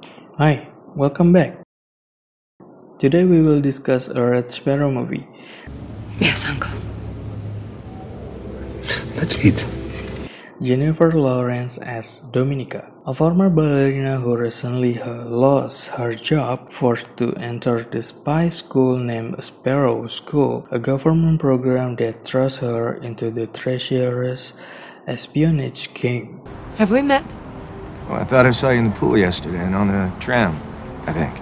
Hi, welcome back. Today we will discuss a Red Sparrow movie. Yes, Uncle. Let's eat. Jeniffer Lawrence as Dominika, a former ballerina who recently lost her job, forced to enter the spy school named Sparrow School, a government program that thrusts her into the treacherous espionage game. Have we met? Well, I thought I saw you in the pool yesterday and on the tram, I think.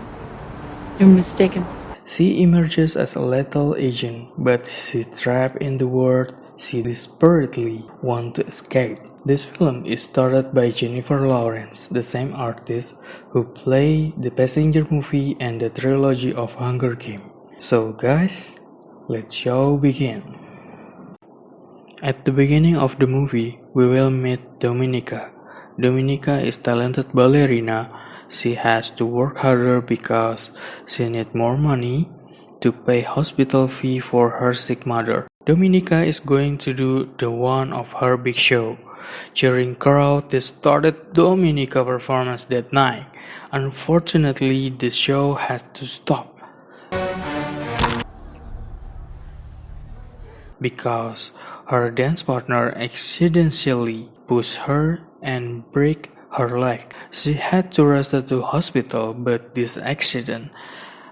You're mistaken. She emerges as a lethal agent, but she's trapped in the world she desperately wants to escape. This film is starred by Jeniffer Lawrence, the same artist who played the Passanger movie and the trilogy of Hunger Games. So guys, let's show begin. At the beginning of the movie, we will meet Dominika. Dominika is talented ballerina. She has to work harder because she needs more money to pay hospital fee for her sick mother. Dominika is going to do the one of her big show. Cheering crowd that started Dominika performance that night. Unfortunately, the show had to stop because her dance partner accidentally pushed her and break her leg. She had to rush to hospital, but this accident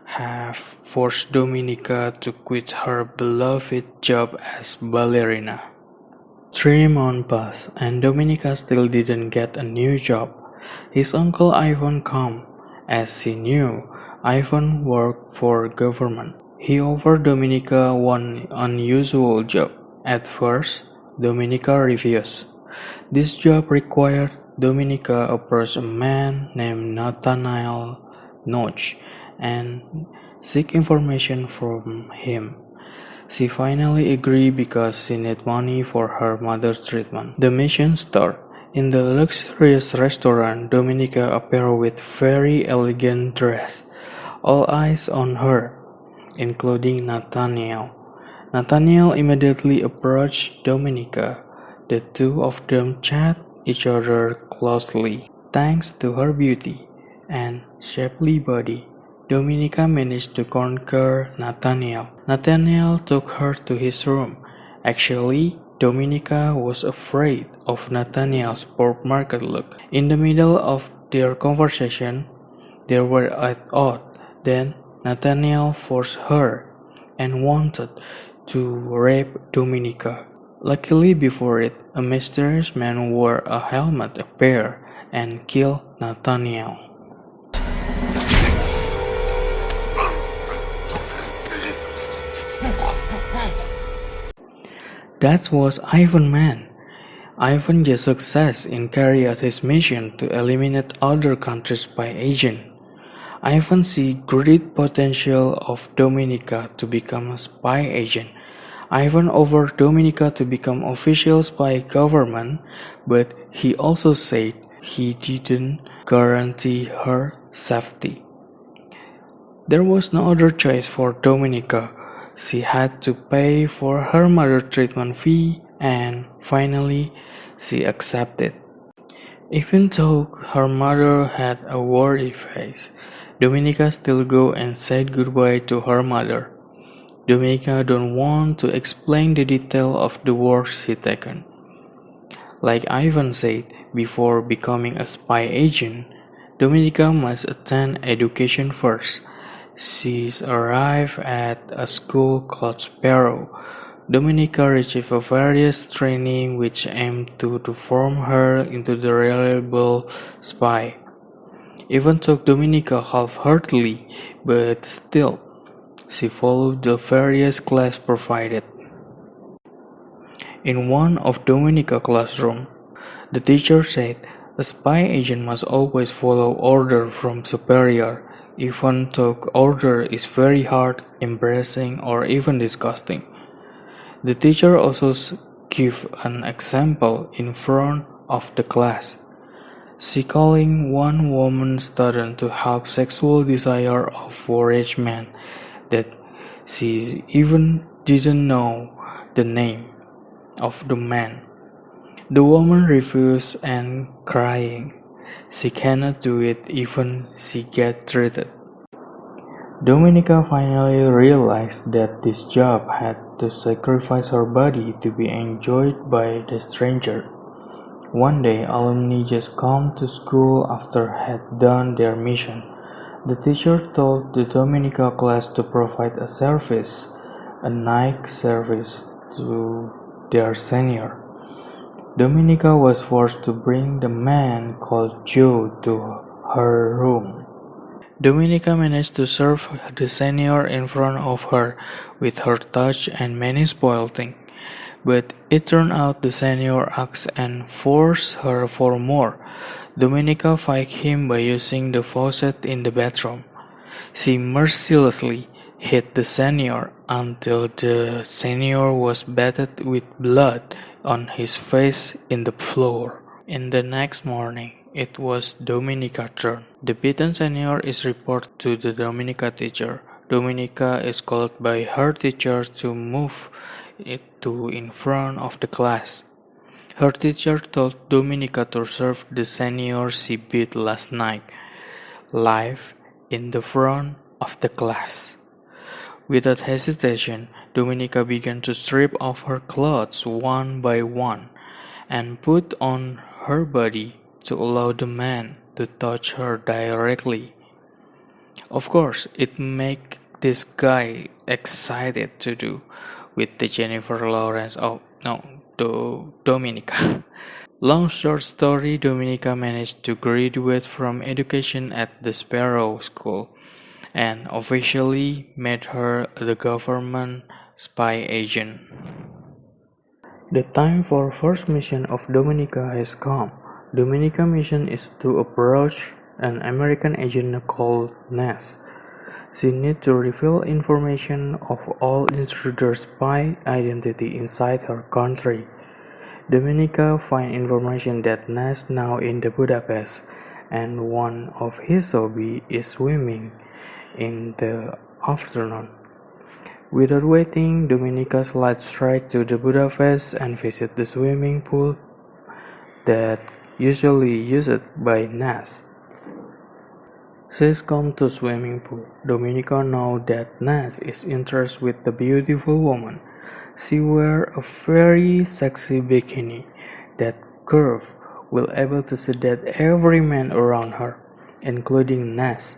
have forced Dominika to quit her beloved job as ballerina. 3 months passed, and Dominika still didn't get a new job. His uncle Ivan came, as he knew Ivan worked for government. He offered Dominika one unusual job. At first, Dominika refused. This job required Dominika approach a man named Nathaniel Notch and seek information from him. She finally agreed because she needed money for her mother's treatment. The mission started. In the luxurious restaurant, Dominika appeared with very elegant dress. All eyes on her, including Nathaniel. Nathaniel immediately approached Dominika. The two of them chat each other closely. Thanks to her beauty and shapely body, Dominika managed to conquer Nathaniel. Nathaniel took her to his room. Actually, Dominika was afraid of Nathaniel's poor market look. In the middle of their conversation, they were at odds. Then Nathaniel forced her and wanted to rape Dominika. Luckily before it, a mysterious man wore a helmet appeared and killed Nathaniel. That was Ivan Man. Ivan just success in carrying out his mission to eliminate other countries' spy agent. Ivan see great potential of Dominika to become a spy agent. Ivan offered Dominika to become official spy government, but he also said he didn't guarantee her safety. There was no other choice for Dominika. She had to pay for her mother's treatment fee, and finally, she accepted. Even though her mother had a worried face, Dominika still go and said goodbye to her mother. Dominika don't want to explain the detail of the work she taken. Like Ivan said, before becoming a spy agent, Dominika must attend education first. She's arrived at a school called Sparrow. Dominika received various training which aimed to form her into the reliable spy. Even took Dominika half-heartedly, but still, she followed the various classes provided. In one of Dominica's classroom, the teacher said a spy agent must always follow order from superior, even though order is very hard, embarrassing, or even disgusting. The teacher also gave an example in front of the class. She calling one woman student to help sexual desire of a rich man that she even didn't know the name of the man. The woman refused and crying. she cannot do it even she gets treated. Dominica finally realized that this job had to sacrifice her body to be enjoyed by the stranger. One day, alumni just come to school after had done their mission. The teacher told the Dominica class to provide a service, a night service to their senior. Dominica was forced to bring the man called Joe to her room. Dominica managed to serve the senior in front of her with her touch and many spoiled things, but it turned out the senior asked and forced her for more. Dominica fight him by using the faucet in the bathroom. She mercilessly hit the senior until the senior was bathed with blood on his face in the floor. In the next morning, it was Dominica's turn. The beaten senior is reported to the Dominica teacher. Dominica is called by her teacher to move it to in front of the class. Her teacher told Dominica to serve the senior she beat last night, live in the front of the class. Without hesitation, Dominica began to strip off her clothes one by one and put on her body to allow the man to touch her directly. Of course, it made this guy excited to do with the Jeniffer Lawrence Dominica. Long short story, Dominica managed to graduate from education at the Sparrow School and officially made her the government spy agent. The time for first mission of Dominica has come. Dominica's mission is to approach an American agent called Nesh. She needs to reveal information of all intruders' spy identity inside her country. Dominica finds information that Nesh now in the Budapest, and one of his hobbies is swimming in the afternoon. Without waiting, Dominica slides straight to the Budapest and visits the swimming pool that usually used by Nesh. She's come to swimming pool. Dominica knows that Nesh is interested with the beautiful woman. She wears a very sexy bikini that curve will able to sedate every man around her, including Nesh.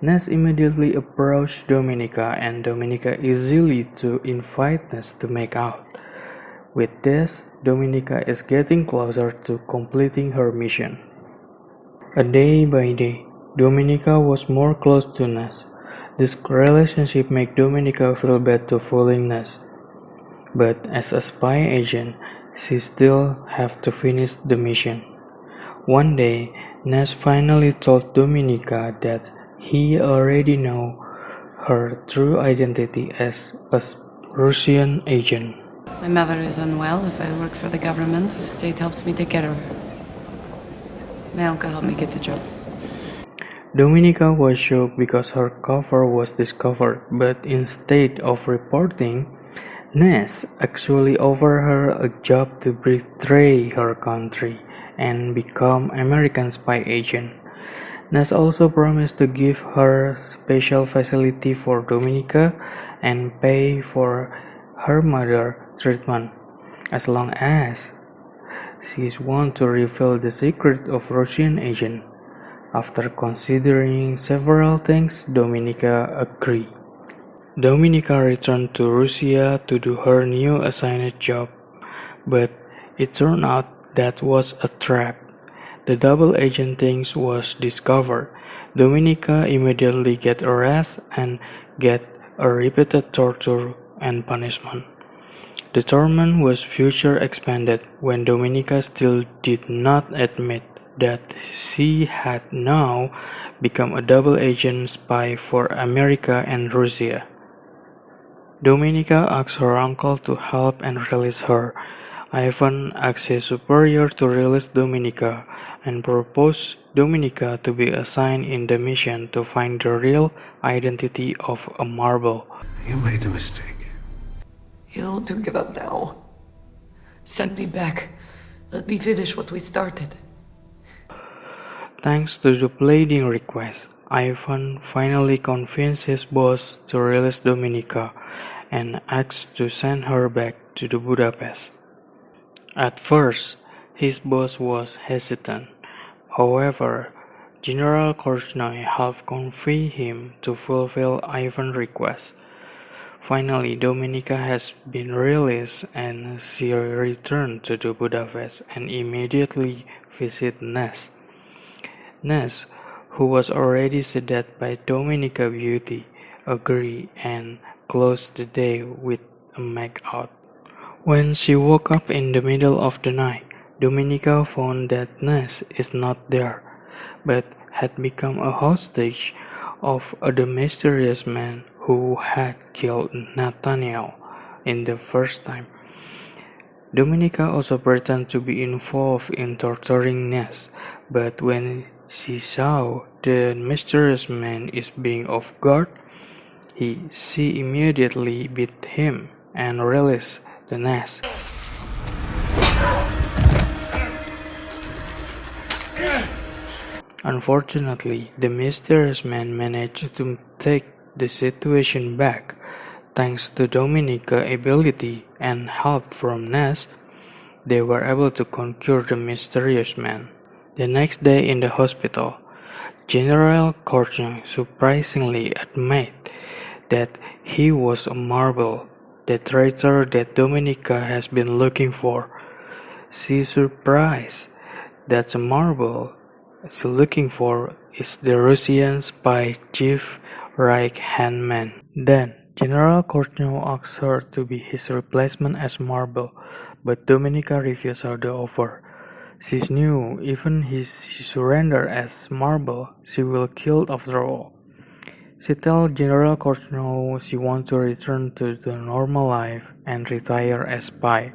Nesh immediately approached Dominica and Dominica easily to invite Nesh to make out. With this, Dominica is getting closer to completing her mission. A day by day, Dominica was more close to Nesh. This relationship made Dominica feel bad to fooling Nesh. But as a spy agent, she still have to finish the mission. One day, Nesh finally told Dominica that he already know her true identity as a Russian agent. My mother is unwell. If I work for the government, the state helps me take care of her. My uncle helped me get the job. Dominica was shocked because her cover was discovered, but instead of reporting, Nesh actually offered her a job to betray her country and become American spy agent. Nesh also promised to give her special facility for Dominica and pay for her mother treatment as long as she wants to reveal the secret of Russian agent. After considering several things, Dominica agreed. Dominica returned to Russia to do her new assigned job, but it turned out that was a trap. The double agent thing was discovered. Dominica immediately get arrested and get a repeated torture and punishment. The torment was further expanded when Dominica still did not admit that she had now become a double agent spy for America and Russia. Dominica asked her uncle to help and release her. Ivan asked his superior to release Dominica and proposed Dominica to be assigned in the mission to find the real identity of a marble. You made a mistake. You don't to give up now. Send me back. Let me finish what we started. Thanks to the pleading request, Ivan finally convinced his boss to release Dominika and asked to send her back to the Budapest. At first, his boss was hesitant. However, General Korchnoi helped convince him to fulfill Ivan's request. Finally, Dominika has been released and she returned to the Budapest and immediately visited Nesh. Nesh, who was already seduced by Dominica's beauty, agreed and closed the day with a make-out. When she woke up in the middle of the night, Dominika found that Nesh is not there, but had become a hostage of the mysterious man who had killed Nathaniel in the first time. Dominika also pretended to be involved in torturing Nesh, but when she saw the mysterious man is being off guard, she immediately beat him and released the Nesh. Unfortunately, the mysterious man managed to take the situation back. Thanks to Dominica's ability and help from Nesh, they were able to conquer the mysterious man. The next day in the hospital, General Korchnoi surprisingly admitted that he was a marble, the traitor that Dominika has been looking for. She surprised that the marble she's looking for is the Russian spy chief right-hand man. Then, General Korchnoi asked her to be his replacement as marble, but Dominika refused her the offer. She knew even if she surrendered as marble, she will killed after all. She tells General Korchnoi she wants to return to the normal life and retire as spy.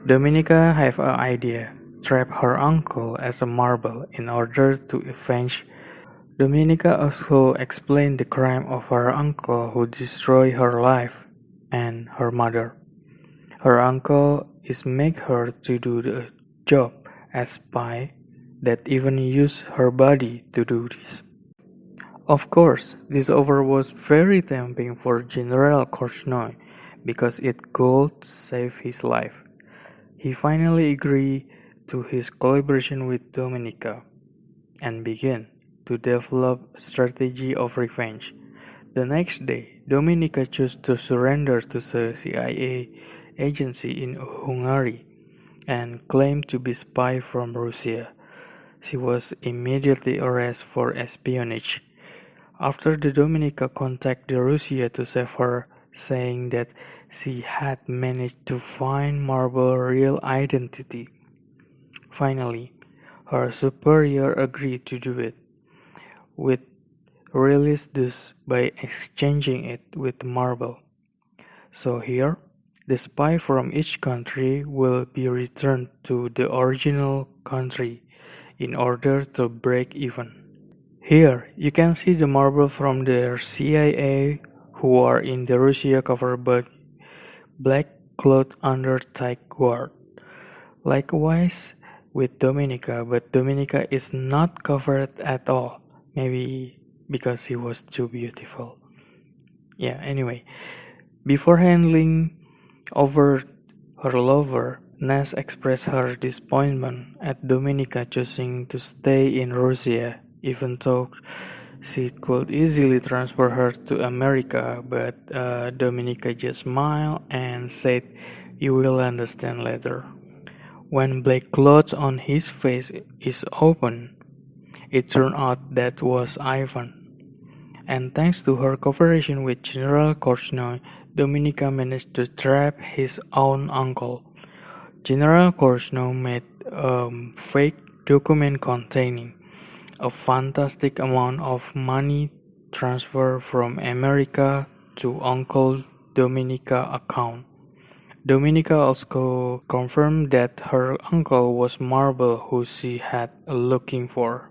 Dominika have an idea: trap her uncle as a marble in order to avenge. Dominika also explained the crime of her uncle who destroyed her life and her mother. Her uncle is make her to do the job as spy that even used her body to do this. Of course, this offer was very tempting for General Korchnoi because it could save his life. He finally agreed to his collaboration with Dominika and began to develop a strategy of revenge. The next day, Dominika chose to surrender to the CIA agency in Hungary and claimed to be spy from Russia. She was immediately arrested for espionage. After the Dominika contacted Russia to save her, saying that she had managed to find Marble's real identity. Finally, her superior agreed to do it, with release thus by exchanging it with Marble. So here, the spy from each country will be returned to the original country in order to break even. Here, you can see the Marble from the CIA who are in the Russia covered by black cloth under tight guard. Likewise with Dominika, but Dominika is not covered at all. Maybe because she was too beautiful. Yeah, anyway. Before handing over her lover, Nesh expressed her disappointment at Dominika choosing to stay in Russia, even though she could easily transfer her to America, but Dominika just smiled and said, "You will understand later." When black cloth on his face is open, it turned out that was Ivan. And thanks to her cooperation with General Korchnoi, Dominika managed to trap his own uncle. General Korchnoi made a fake document containing a fantastic amount of money transferred from America to Uncle Dominika account. Dominika also confirmed that her uncle was Marble who she had looking for.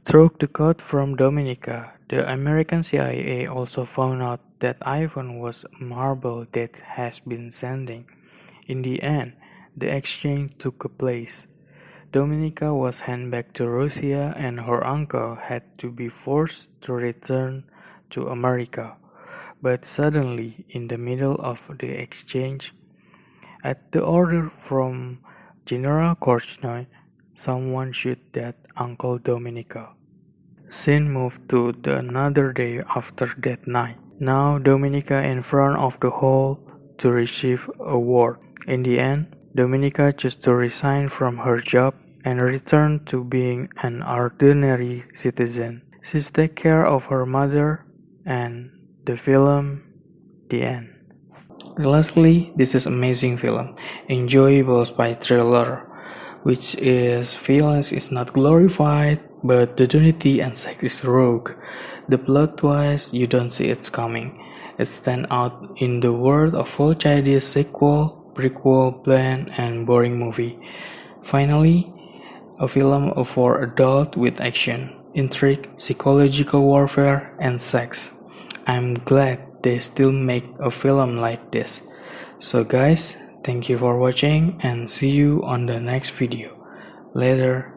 Through the code from Dominika, the American CIA also found out that Ivan was a Marble that has been sending. In the end, the exchange took place. Dominika was handed back to Russia and her uncle had to be forced to return to America. But suddenly, in the middle of the exchange, at the order from General Korchnoi, someone shot dead Uncle Dominika. Scene moved to another day after that night. Now Dominika in front of the hall to receive a award. In the end, Dominika chose to resign from her job and return to being an ordinary citizen. She takes care of her mother and the film, the end. Lastly, this is amazing film, enjoyable by thriller, which is violence is not glorified, but the nudity and sex is rogue. The plot twist you don't see it's coming. It stands out in the world of full childish sequel, prequel, bland, and boring movie. Finally, a film for adults with action, intrigue, psychological warfare, and sex. I'm glad they still make a film like this. So guys, thank you for watching and see you on the next video. Later.